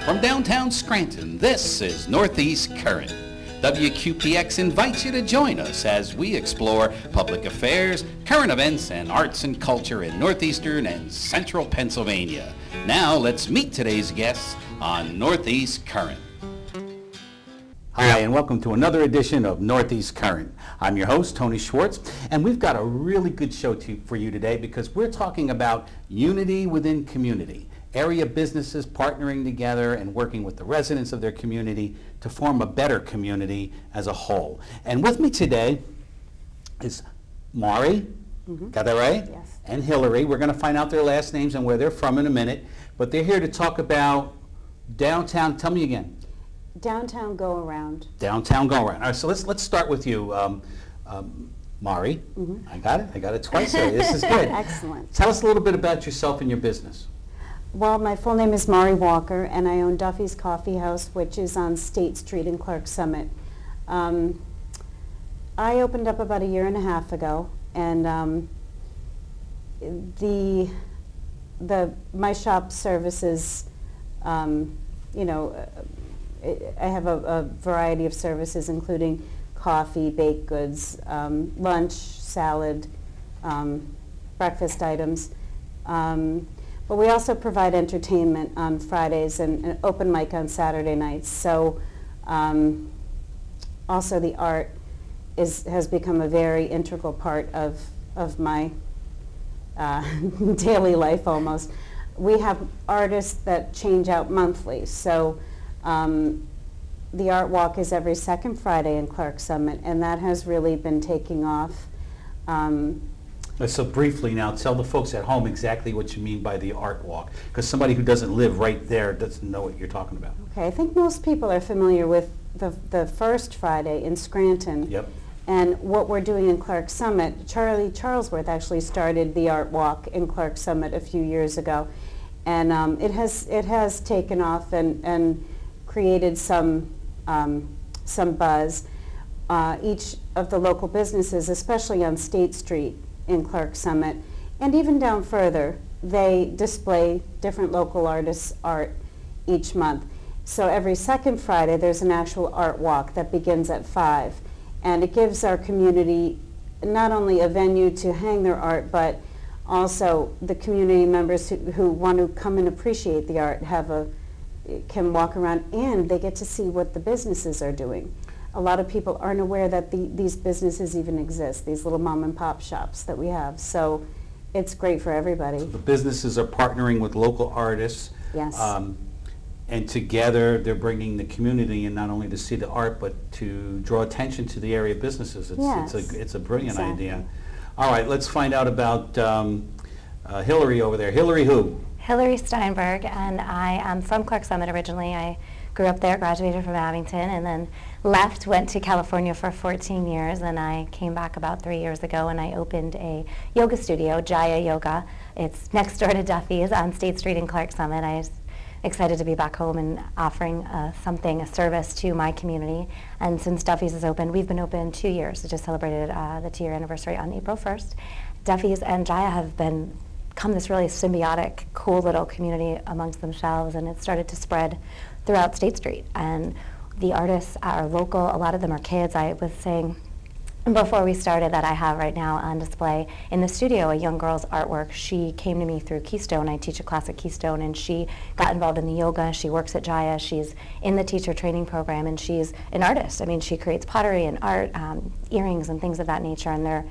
From downtown Scranton, this is Northeast Current. WQPX invites you to join us as we explore public affairs, current events, and arts and culture in northeastern and central Pennsylvania. Now let's meet today's guests on Northeast Current. Hi, and welcome to another edition of Northeast Current. I'm your host, Tony Schwartz, and we've got a really good show for you today because we're talking about unity within community. Area businesses partnering together and working with the residents of their community to form a better community as a whole. And with me today is Mari, got that right? Yes. And Hillary. We're going to find out their last names and where they're from in a minute, but they're here to talk about downtown. Tell me again. Downtown Go Around. Downtown Go Around. All right, so let's start with you, Mari. I got it twice already. This is good. Excellent. Tell us a little bit about yourself and your business. Well, my full name is Mari Walker, and I own Duffy's Coffee House, which is on State Street in Clark Summit. I opened up about a year and a half ago, and my shop services, I have a variety of services, including coffee, baked goods, lunch, salad, breakfast items. But we also provide entertainment on Fridays and an open mic on Saturday nights. So also the art has become a very integral part of my daily life almost. We have artists that change out monthly. So the art walk is every second Friday in Clark Summit, and that has really been taking off. So briefly now, tell the folks at home exactly what you mean by the art walk, because somebody who doesn't live right there doesn't know what you're talking about. Okay, I think most people are familiar with the first Friday in Scranton. Yep. And what we're doing in Clark Summit, Charlie Charlesworth actually started the art walk in Clark Summit a few years ago. And it has taken off and created some buzz. Each of the local businesses, especially on State Street in Clark Summit, and even down further, they display different local artists' art each month. So every second Friday there's an actual art walk that begins at 5, and it gives our community not only a venue to hang their art, but also the community members who want to come and appreciate the art can walk around, and they get to see what the businesses are doing. A lot of people aren't aware that these businesses even exist, these little mom and pop shops that we have. So it's great for everybody. So the businesses are partnering with local artists. Yes. And together they're bringing the community in not only to see the art, but to draw attention to the area businesses. It's a brilliant idea. All right, let's find out about Hillary over there. Hillary who? Hillary Steinberg, and I am from Clark Summit originally. I grew up there, graduated from Abington, and then went to California for 14 years, and I came back about 3 years ago, and I opened a yoga studio, Jaya Yoga. It's next door to Duffy's on State Street in Clark Summit. I was excited to be back home and offering a service to my community. And since Duffy's has opened, we've been open 2 years. We just celebrated the 2-year anniversary on April 1st. Duffy's and Jaya have become this really symbiotic, cool little community amongst themselves, and it started to spread throughout State Street. And the artists are local. A lot of them are kids. I was saying before we started that I have right now on display in the studio a young girl's artwork. She came to me through Keystone. I teach a class at Keystone, and she got involved in the yoga. She works at Jaya. She's in the teacher training program, and she's an artist. I mean, she creates pottery and art, earrings and things of that nature, and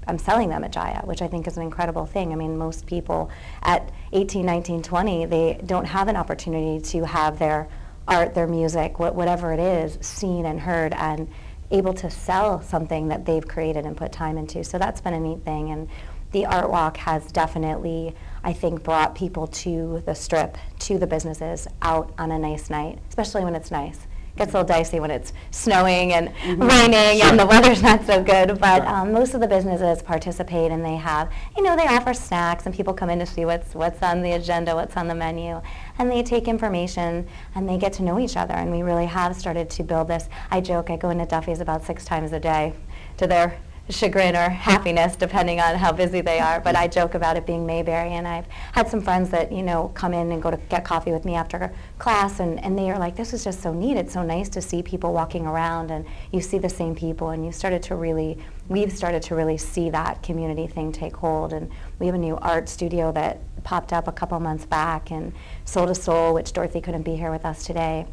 I'm selling them at Jaya, which I think is an incredible thing. I mean, most people at 18, 19, 20, they don't have an opportunity to have their art, their music, whatever it is, seen and heard and able to sell something that they've created and put time into. So that's been a neat thing. And the art walk has definitely, I think, brought people to the strip, to the businesses, out on a nice night, especially when it's nice. It gets a little dicey when it's snowing and raining and the weather's not so good, but most of the businesses participate, and they have, they offer snacks, and people come in to see what's on the agenda, what's on the menu, and they take information and they get to know each other, and we really have started to build this. I joke, I go into Duffy's about 6 times a day to their chagrin or happiness, depending on how busy they are. But I joke about it being Mayberry, and I've had some friends that, you know, come in and go to get coffee with me after class, and they are like, this is just so neat. It's so nice to see people walking around, and you see the same people, and we've started to really see that community thing take hold. And we have a new art studio that popped up a couple months back, and Soul to Soul, which Dorothy couldn't be here with us today.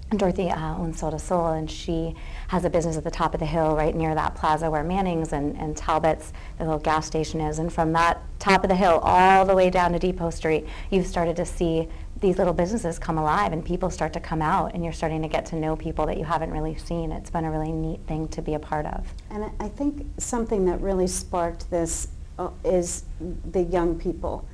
And Dorothy owns Soul to Soul, and she has a business at the top of the hill right near that plaza where Manning's and Talbot's, the little gas station, is. And from that top of the hill all the way down to Depot Street, you've started to see these little businesses come alive and people start to come out, and you're starting to get to know people that you haven't really seen. It's been a really neat thing to be a part of. And I think something that really sparked this is the young people.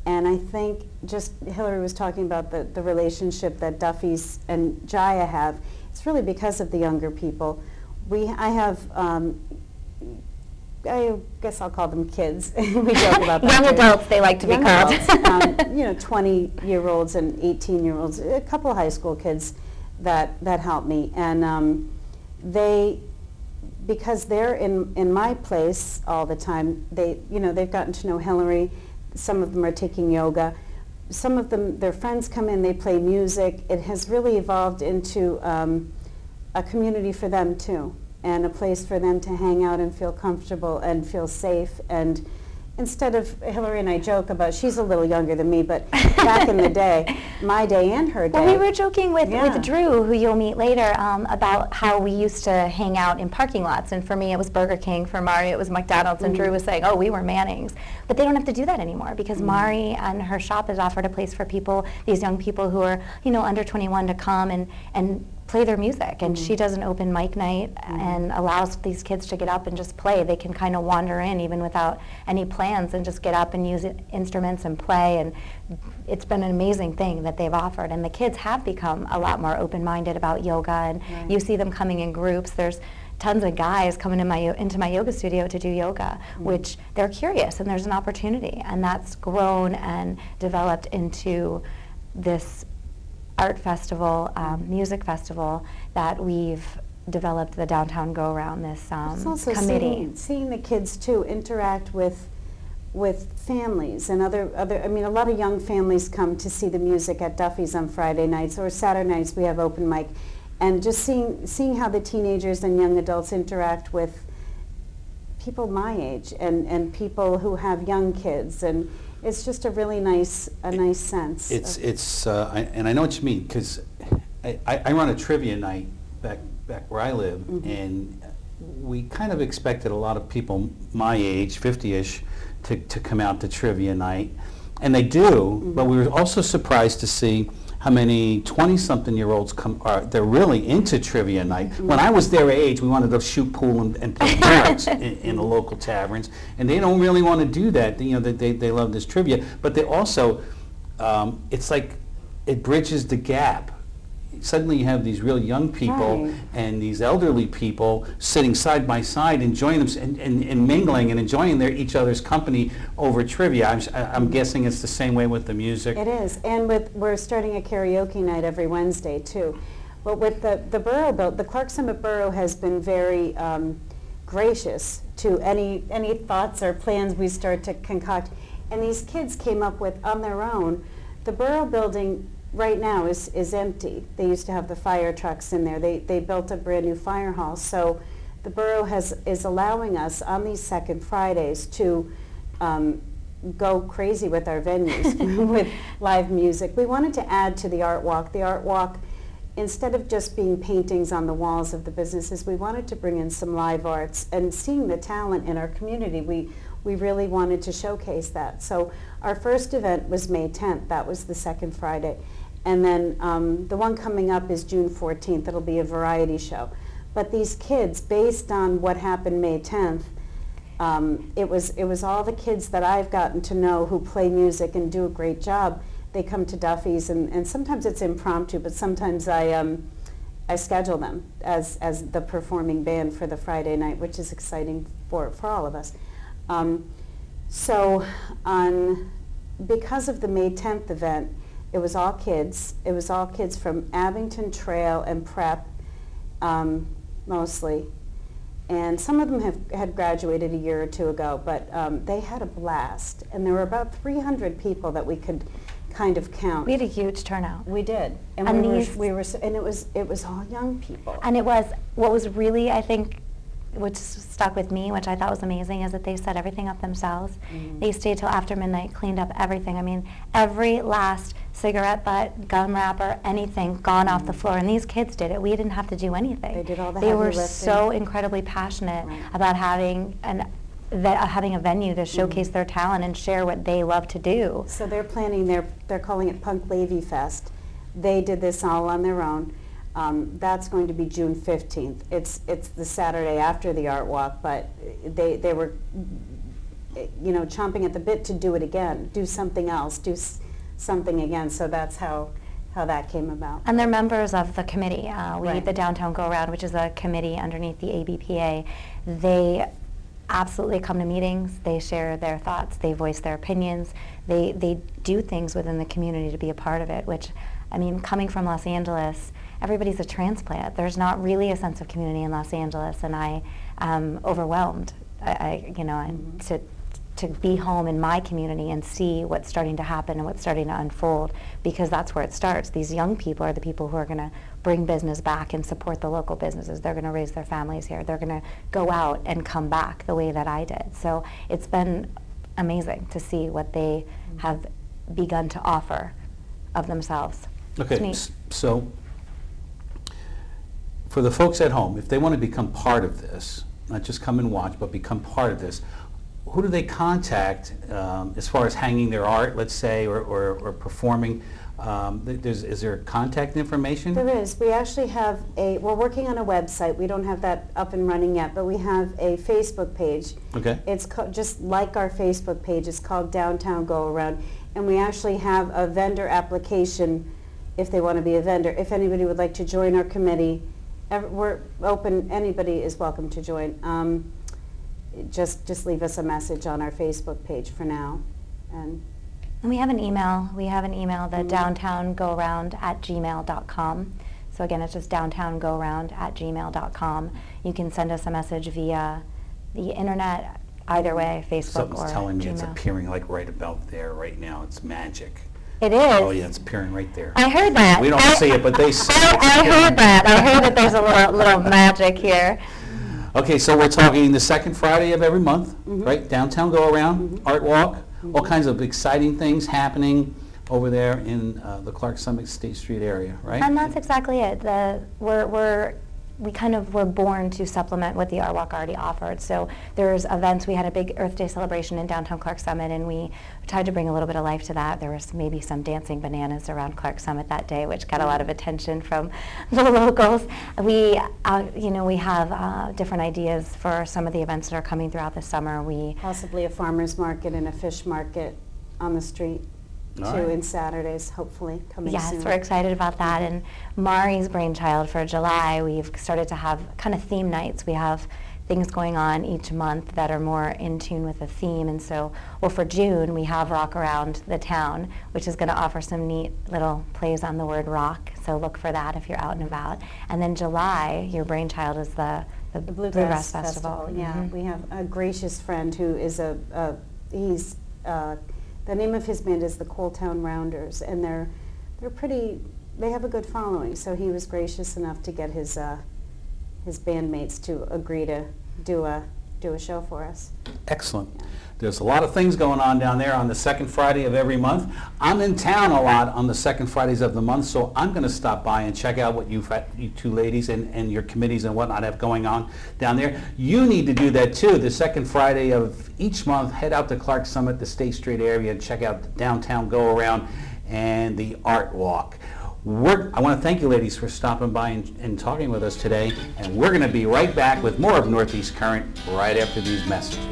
And I think just Hillary was talking about the relationship that Duffy's and Jaya have. It's really because of the younger people. I have, I guess I'll call them kids. We joke about that. Young adults, they like to be called. You know, 20-year-olds and 18-year-olds, a couple of high school kids that help me. And because they're in my place all the time, they've gotten to know Hillary. Some of them are taking yoga. Some of them, their friends come in, they play music. It has really evolved into a community for them too, and a place for them to hang out and feel comfortable and feel safe. And instead of, Hillary and I joke about, she's a little younger than me, but back in the day, my day and her day. Well, we were joking with Drew, who you'll meet later, about how we used to hang out in parking lots. And for me, it was Burger King. For Mari, it was McDonald's. And Drew was saying, oh, we were Manning's. But they don't have to do that anymore, because Mari and her shop has offered a place for people, these young people who are, you know, under 21, to come and play their music. And she does an open mic night and allows these kids to get up and just play. They can kind of wander in even without any plans and just get up and use instruments and play. And it's been an amazing thing that they've offered. And the kids have become a lot more open-minded about yoga. And you see them coming in groups. There's tons of guys coming into my yoga studio to do yoga, which they're curious, and there's an opportunity. And that's grown and developed into this art festival, music festival that we've developed, the Downtown Go Around, this It's also committee. Seeing the kids too interact with families and other. I mean, a lot of young families come to see the music at Duffy's on Friday nights, or Saturday nights we have open mic, and just seeing how the teenagers and young adults interact with people my age and people who have young kids, and it's just a really nice sense. And I know what you mean, because I run a trivia night back where I live, and we kind of expected a lot of people my age, 50-ish, to come out to trivia night, and they do. But we were also surprised to see how many 20-something-year-olds they're really into trivia night. When I was their age, we wanted to shoot pool and play cards in the local taverns, and they don't really want to do that. You know, they love this trivia, but they also, it's like it bridges the gap. Suddenly you have these real young people and these elderly people sitting side by side, enjoying them and mingling and enjoying each other's company over trivia. I'm guessing it's the same way with the music. It is, and we're starting a karaoke night every Wednesday too. But with the borough the Clark Summit Borough has been very gracious to any thoughts or plans we start to concoct. And these kids came up with on their own. The borough building right now is empty. They used to have the fire trucks in there. They built a brand new fire hall. So the borough is allowing us on these second Fridays to go crazy with our venues with live music. We wanted to add to the art walk. The art walk, instead of just being paintings on the walls of the businesses, we wanted to bring in some live arts, and seeing the talent in our community, we really wanted to showcase that. So our first event was May 10th. That was the second Friday. And then the one coming up is June 14th. It'll be a variety show. But these kids, based on what happened May 10th, it was all the kids that I've gotten to know who play music and do a great job. They come to Duffy's, and sometimes it's impromptu, but sometimes I schedule them as the performing band for the Friday night, which is exciting for all of us. Because of the May 10th event, it was all kids. It was all kids from Abington Trail and Prep, mostly. And some of them had graduated a year or two ago, but they had a blast. And there were about 300 people that we could kind of count. We had a huge turnout. We did, and And it was all young people. And it was, what was really, I think, which stuck with me, which I thought was amazing, is that they set everything up themselves. They stayed till after midnight, cleaned up everything. I mean, every last cigarette butt, gum wrapper, anything gone off the floor. And these kids did it. We didn't have to do anything. They did all the They heavy were lifting. so incredibly passionate about having having a venue to showcase their talent and share what they love to do. So they're planning they're calling it Punk Levy Fest. They did this all on their own. That's going to be June 15th. It's the Saturday after the art walk, but they were, chomping at the bit to do it again, do something else, something again. So that's how that came about. And they're members of the committee. Right. The Downtown Go Around, which is a committee underneath the ABPA. They absolutely come to meetings. They share their thoughts. They voice their opinions. They do things within the community to be a part of it, which, I mean, coming from Los Angeles, everybody's a transplant. There's not really a sense of community in Los Angeles, and I am overwhelmed. To be home in my community and see what's starting to happen and what's starting to unfold, because that's where it starts. These young people are the people who are going to bring business back and support the local businesses. They're going to raise their families here. They're going to go out and come back the way that I did. So it's been amazing to see what they have begun to offer of themselves. Okay, so for the folks at home, if they want to become part of this, not just come and watch, but become part of this, who do they contact as far as hanging their art, let's say, or performing? Is there contact information? There is. We actually have we're working on a website. We don't have that up and running yet, but we have a Facebook page. Okay. It's just like our Facebook page. It's called Downtown Go Around. And we actually have a vendor application if they want to be a vendor. If anybody would like to join our committee, we're open. Anybody is welcome to join. Just leave us a message on our Facebook page for now. And we have an email. We have an email, the downtowngooaround@gmail.com. So again, it's just downtowngooaround@gmail.com. You can send us a message via the internet, either way, Facebook Something's or telling me Gmail. it's appearing like right about there right now. It's magic. It is. Oh yeah, it's appearing right there. I heard that. We don't see it, but they see it. I heard that. I heard that there's a little magic here. Okay, so we're talking the second Friday of every month, right? Downtown Go Around, Art Walk, all kinds of exciting things happening over there in the Clark Summit State Street area, right? And that's exactly it. We kind of were born to supplement what the Art Walk already offered. So there's events. We had a big Earth Day celebration in downtown Clark Summit, and we tried to bring a little bit of life to that. There was maybe some dancing bananas around Clark Summit that day, which got a lot of attention from the locals. We have different ideas for some of the events that are coming throughout the summer. possibly a farmer's market and a fish market on the street. In Saturdays, hopefully, coming soon. Yes, we're excited about that. And Mari's brainchild for July, we've started to have kind of theme nights. We have things going on each month that are more in tune with the theme. And so, for June, we have Rock Around the Town, which is going to offer some neat little plays on the word rock. So look for that if you're out and about. And then July, your brainchild is the Bluegrass Festival. Yeah, we have a gracious friend who is the name of his band is the Coal Town Rounders, and they have a good following. So he was gracious enough to get his bandmates to agree to do a show for us. Excellent. There's a lot of things going on down there on the second Friday of every month. I'm in town a lot on the second Fridays of the month, so I'm going to stop by and check out what you two ladies and your committees and whatnot have going on down there. You need to do that too. The second Friday of each month, head out to Clark Summit, the State Street area, and check out the Downtown Go Around and the Art Walk. I want to thank you ladies for stopping by and talking with us today, and we're going to be right back with more of Northeast Current right after these messages.